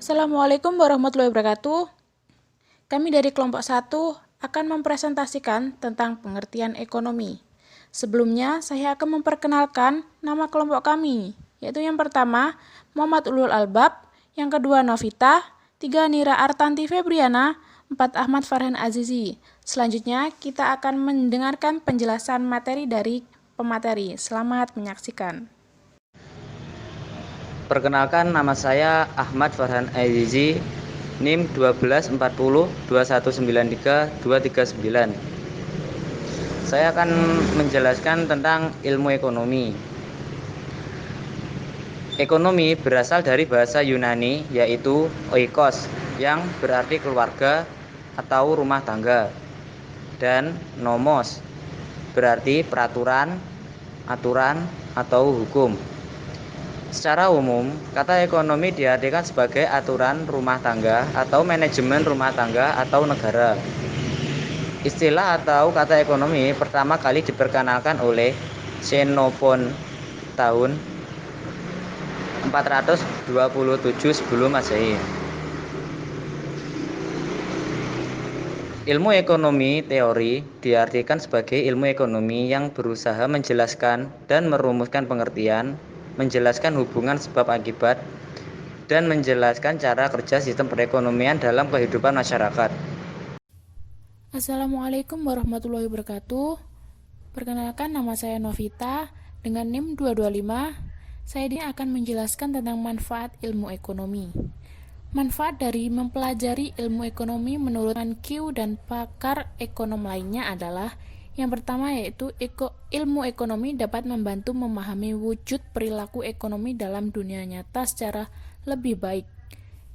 Assalamualaikum warahmatullahi wabarakatuh. Kami dari kelompok 1 akan mempresentasikan tentang pengertian ekonomi. Sebelumnya, saya akan memperkenalkan nama kelompok kami, yaitu yang pertama, Muhammad Ulul Albab, yang kedua, Novita, 3, Nira Artanti Febriana, 4, Ahmad Farhan Azizi. Selanjutnya, kita akan mendengarkan penjelasan materi dari pemateri. Selamat menyaksikan. Perkenalkan, nama saya Ahmad Farhan Azizi, NIM 124021932339. Saya akan menjelaskan tentang ilmu ekonomi. Ekonomi berasal dari bahasa Yunani, yaitu oikos, yang berarti keluarga atau rumah tangga, dan nomos, berarti peraturan, aturan, atau hukum. Secara umum, kata ekonomi diartikan sebagai aturan rumah tangga atau manajemen rumah tangga atau negara. Istilah atau kata ekonomi pertama kali diperkenalkan oleh Xenophon tahun 427 sebelum Masehi. Ilmu ekonomi teori diartikan sebagai ilmu ekonomi yang berusaha menjelaskan dan merumuskan pengertian, menjelaskan hubungan sebab akibat, dan menjelaskan cara kerja sistem perekonomian dalam kehidupan masyarakat. Assalamualaikum warahmatullahi wabarakatuh. Perkenalkan, nama saya Novita dengan NIM 225. Saya ini akan menjelaskan tentang manfaat ilmu ekonomi. Manfaat dari mempelajari ilmu ekonomi menurut Q dan pakar ekonom lainnya adalah yang pertama yaitu ilmu ekonomi dapat membantu memahami wujud perilaku ekonomi dalam dunia nyata secara lebih baik.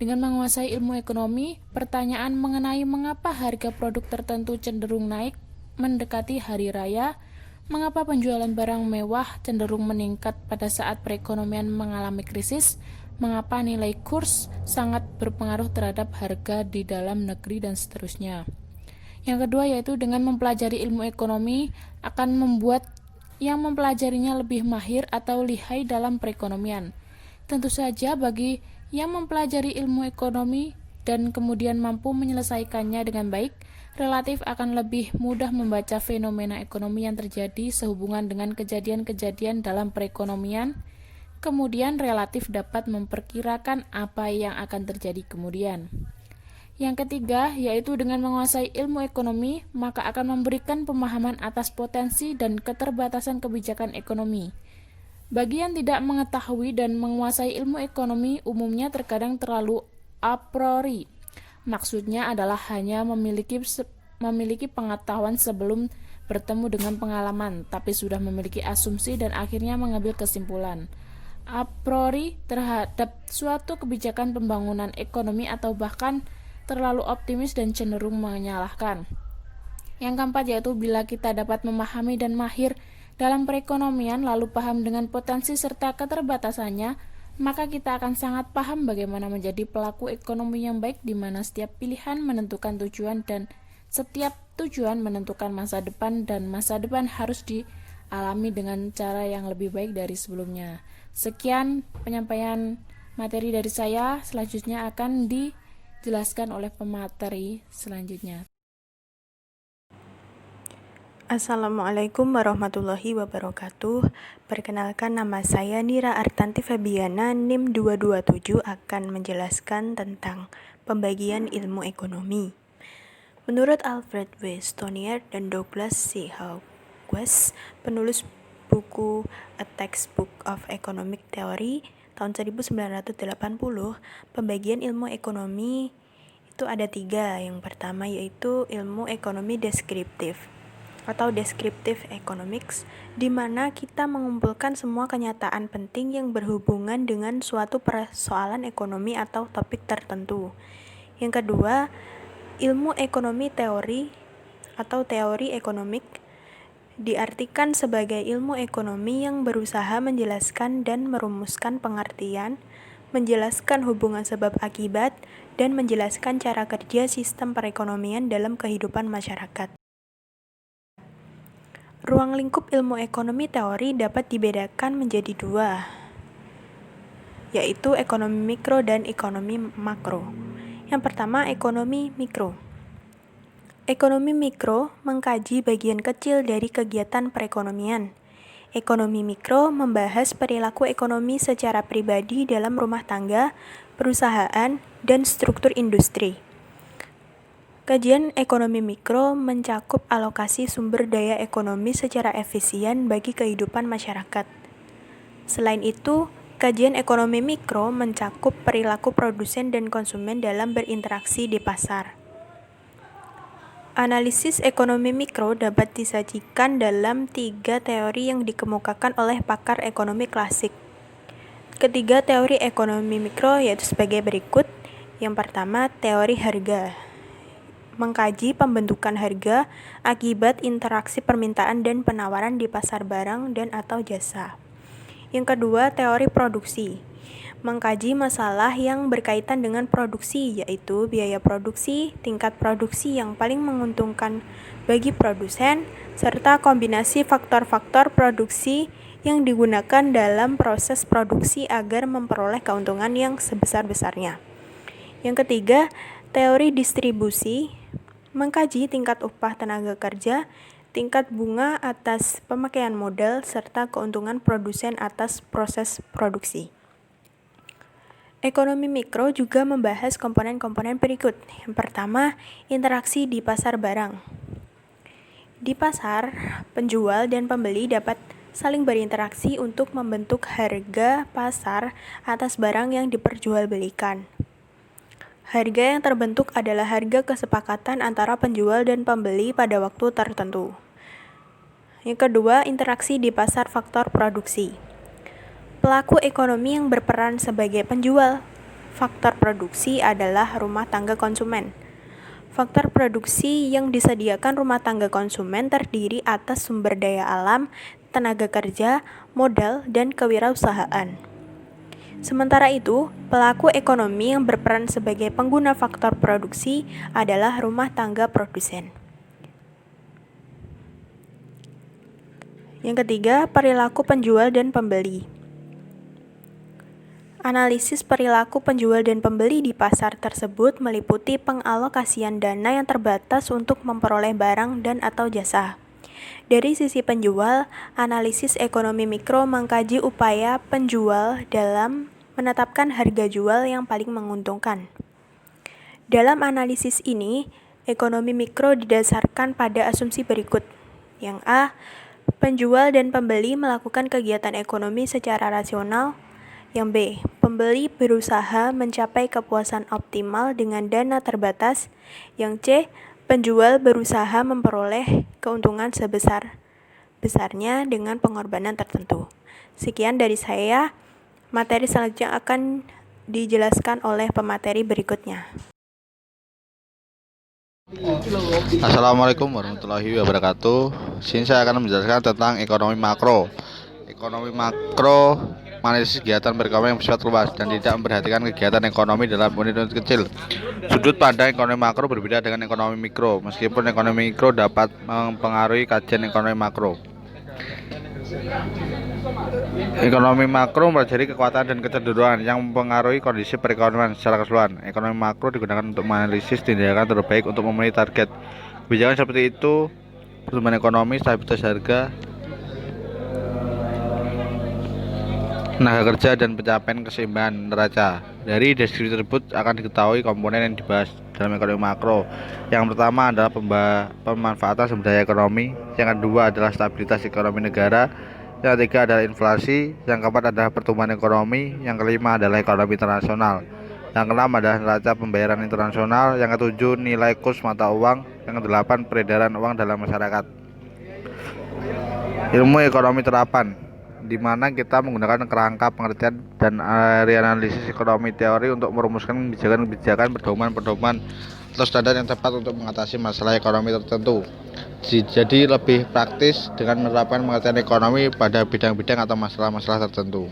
Dengan menguasai ilmu ekonomi, pertanyaan mengenai mengapa harga produk tertentu cenderung naik mendekati hari raya, mengapa penjualan barang mewah cenderung meningkat pada saat perekonomian mengalami krisis, mengapa nilai kurs sangat berpengaruh terhadap harga di dalam negeri, dan seterusnya. Yang kedua yaitu dengan mempelajari ilmu ekonomi akan membuat yang mempelajarinya lebih mahir atau lihai dalam perekonomian. Tentu saja bagi yang mempelajari ilmu ekonomi dan kemudian mampu menyelesaikannya dengan baik, relatif akan lebih mudah membaca fenomena ekonomi yang terjadi sehubungan dengan kejadian-kejadian dalam perekonomian, kemudian relatif dapat memperkirakan apa yang akan terjadi kemudian. Yang ketiga, yaitu dengan menguasai ilmu ekonomi, maka akan memberikan pemahaman atas potensi dan keterbatasan kebijakan ekonomi. Bagi yang tidak mengetahui dan menguasai ilmu ekonomi, umumnya terkadang terlalu a priori. Maksudnya adalah hanya memiliki pengetahuan sebelum bertemu dengan pengalaman, tapi sudah memiliki asumsi dan akhirnya mengambil kesimpulan a priori terhadap suatu kebijakan pembangunan ekonomi, atau bahkan terlalu optimis dan cenderung menyalahkan. Yang keempat yaitu bila kita dapat memahami dan mahir dalam perekonomian lalu paham dengan potensi serta keterbatasannya, maka kita akan sangat paham bagaimana menjadi pelaku ekonomi yang baik, di mana setiap pilihan menentukan tujuan dan setiap tujuan menentukan masa depan, dan masa depan harus dialami dengan cara yang lebih baik dari sebelumnya. Sekian penyampaian materi dari saya, selanjutnya akan dijelaskan oleh pemateri selanjutnya. Assalamualaikum warahmatullahi wabarakatuh. Perkenalkan, nama saya Nira Artanti Febriana, NIM 227 akan menjelaskan tentang pembagian ilmu ekonomi. Menurut Alfred W. Stonier dan Douglas C. Hauges, penulis buku A Textbook of Economic Theory tahun 1980, pembagian ilmu ekonomi itu ada 3. Yang pertama yaitu ilmu ekonomi deskriptif atau descriptive economics, di mana kita mengumpulkan semua kenyataan penting yang berhubungan dengan suatu persoalan ekonomi atau topik tertentu. Yang kedua, ilmu ekonomi teori atau teori ekonomik diartikan sebagai ilmu ekonomi yang berusaha menjelaskan dan merumuskan pengertian, menjelaskan hubungan sebab akibat, dan menjelaskan cara kerja sistem perekonomian dalam kehidupan masyarakat. Ruang lingkup ilmu ekonomi teori dapat dibedakan menjadi 2. yaitu ekonomi mikro dan ekonomi makro. Yang pertama, ekonomi mikro. Ekonomi mikro mengkaji bagian kecil dari kegiatan perekonomian. Ekonomi mikro membahas perilaku ekonomi secara pribadi dalam rumah tangga, perusahaan, dan struktur industri. Kajian ekonomi mikro mencakup alokasi sumber daya ekonomi secara efisien bagi kehidupan masyarakat. Selain itu, kajian ekonomi mikro mencakup perilaku produsen dan konsumen dalam berinteraksi di pasar. Analisis ekonomi mikro dapat disajikan dalam 3 teori yang dikemukakan oleh pakar ekonomi klasik. Ketiga teori ekonomi mikro yaitu sebagai berikut. Yang pertama, teori harga. Mengkaji pembentukan harga akibat interaksi permintaan dan penawaran di pasar barang dan atau jasa. Yang kedua, teori produksi. Mengkaji masalah yang berkaitan dengan produksi, yaitu biaya produksi, tingkat produksi yang paling menguntungkan bagi produsen, serta kombinasi faktor-faktor produksi yang digunakan dalam proses produksi agar memperoleh keuntungan yang sebesar-besarnya. Yang ketiga, teori distribusi. Mengkaji tingkat upah tenaga kerja, tingkat bunga atas pemakaian modal, serta keuntungan produsen atas proses produksi. Ekonomi mikro juga membahas komponen-komponen berikut. Yang pertama, interaksi di pasar barang. Di pasar, penjual dan pembeli dapat saling berinteraksi untuk membentuk harga pasar atas barang yang diperjualbelikan. Harga yang terbentuk adalah harga kesepakatan antara penjual dan pembeli pada waktu tertentu. Yang kedua, interaksi di pasar faktor produksi. Pelaku ekonomi yang berperan sebagai penjual. Faktor produksi adalah rumah tangga konsumen. Faktor produksi yang disediakan rumah tangga konsumen terdiri atas sumber daya alam, tenaga kerja, modal, dan kewirausahaan. Sementara itu, pelaku ekonomi yang berperan sebagai pengguna faktor produksi adalah rumah tangga produsen. Yang ketiga, perilaku penjual dan pembeli. Analisis perilaku penjual dan pembeli di pasar tersebut meliputi pengalokasian dana yang terbatas untuk memperoleh barang dan atau jasa. Dari sisi penjual, analisis ekonomi mikro mengkaji upaya penjual dalam menetapkan harga jual yang paling menguntungkan. Dalam analisis ini, ekonomi mikro didasarkan pada asumsi berikut. Yang A, penjual dan pembeli melakukan kegiatan ekonomi secara rasional. Yang B, pembeli berusaha mencapai kepuasan optimal dengan dana terbatas. Yang C, penjual berusaha memperoleh keuntungan sebesar-besarnya dengan pengorbanan tertentu. Sekian dari saya. Materi selanjutnya akan dijelaskan oleh pemateri berikutnya. Assalamualaikum warahmatullahi wabarakatuh. Sini saya akan menjelaskan tentang ekonomi makro. Ekonomi makro menganalisis kegiatan perekonomian yang bersifat luas dan tidak memperhatikan kegiatan ekonomi dalam unit-unit kecil. Sudut pandang ekonomi makro berbeda dengan ekonomi mikro, meskipun ekonomi mikro dapat mempengaruhi kajian ekonomi makro. Ekonomi makro mempelajari kekuatan dan kecenderungan yang mempengaruhi kondisi perekonomian secara keseluruhan. Ekonomi makro digunakan untuk menganalisis tindakan terbaik untuk memenuhi target. Kebijakan seperti itu, pertumbuhan ekonomi, stabilitas harga, tenaga kerja, dan pencapaian keseimbangan neraca. Dari deskripsi tersebut akan diketahui komponen yang dibahas dalam ekonomi makro. Yang pertama adalah pemanfaatan sumber daya ekonomi. Yang kedua adalah stabilitas ekonomi negara. Yang ketiga adalah inflasi. Yang keempat adalah pertumbuhan ekonomi. Yang kelima adalah ekonomi internasional. Yang keenam adalah neraca pembayaran internasional. Yang ketujuh nilai kurs mata uang. Yang kedelapan peredaran uang dalam masyarakat. Ilmu ekonomi terapan, di mana kita menggunakan kerangka pengertian dan area analisis ekonomi teori untuk merumuskan kebijakan pedoman atau standar yang tepat untuk mengatasi masalah ekonomi tertentu. Jadi lebih praktis dengan menerapkan pengertian ekonomi pada bidang-bidang atau masalah-masalah tertentu.